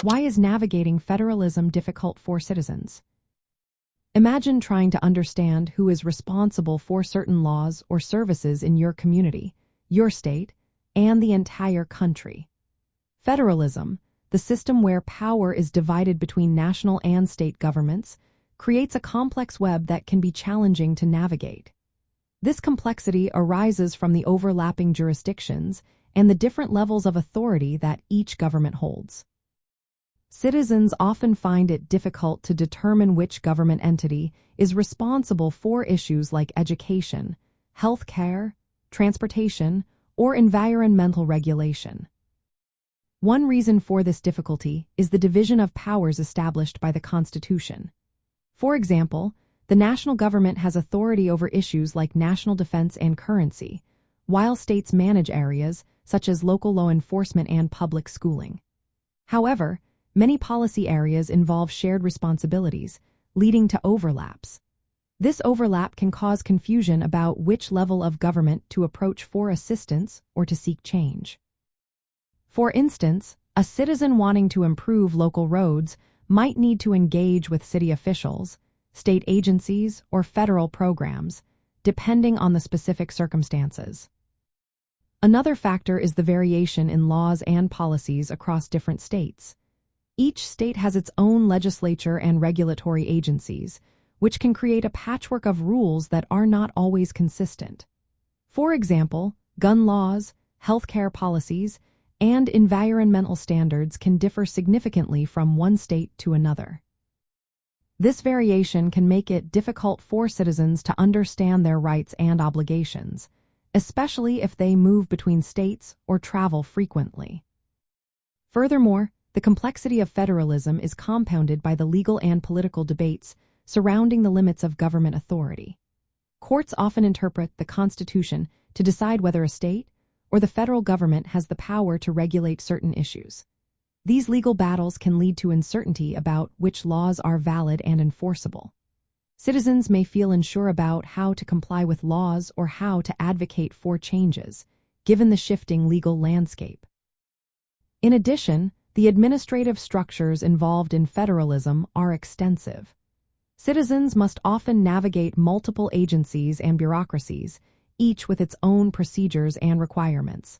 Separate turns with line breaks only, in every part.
Why is navigating federalism difficult for citizens? Imagine trying to understand who is responsible for certain laws or services in your community, your state, and the entire country. Federalism, the system where power is divided between national and state governments, creates a complex web that can be challenging to navigate. This complexity arises from the overlapping jurisdictions and the different levels of authority that each government holds. Citizens often find it difficult to determine which government entity is responsible for issues like education, health care, transportation, or environmental regulation. One reason for this difficulty is the division of powers established by the Constitution. For example, the national government has authority over issues like national defense and currency, while states manage areas such as local law enforcement and public schooling. However, many policy areas involve shared responsibilities, leading to overlaps. This overlap can cause confusion about which level of government to approach for assistance or to seek change. For instance, a citizen wanting to improve local roads might need to engage with city officials, state agencies, or federal programs, depending on the specific circumstances. Another factor is the variation in laws and policies across different states. Each state has its own legislature and regulatory agencies, which can create a patchwork of rules that are not always consistent. For example, gun laws, healthcare policies, and environmental standards can differ significantly from one state to another. This variation can make it difficult for citizens to understand their rights and obligations, especially if they move between states or travel frequently. Furthermore, the complexity of federalism is compounded by the legal and political debates surrounding the limits of government authority. Courts often interpret the Constitution to decide whether a state or the federal government has the power to regulate certain issues. These legal battles can lead to uncertainty about which laws are valid and enforceable. Citizens may feel unsure about how to comply with laws or how to advocate for changes, given the shifting legal landscape. In addition, the administrative structures involved in federalism are extensive. Citizens must often navigate multiple agencies and bureaucracies, each with its own procedures and requirements.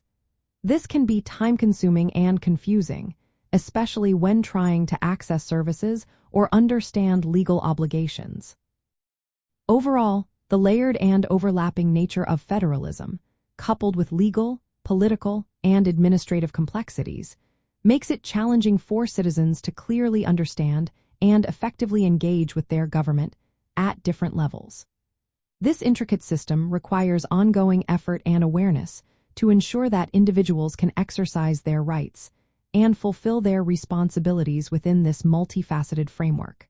This can be time-consuming and confusing, especially when trying to access services or understand legal obligations. Overall, the layered and overlapping nature of federalism, coupled with legal, political, and administrative complexities, makes it challenging for citizens to clearly understand and effectively engage with their government at different levels. This intricate system requires ongoing effort and awareness to ensure that individuals can exercise their rights and fulfill their responsibilities within this multifaceted framework.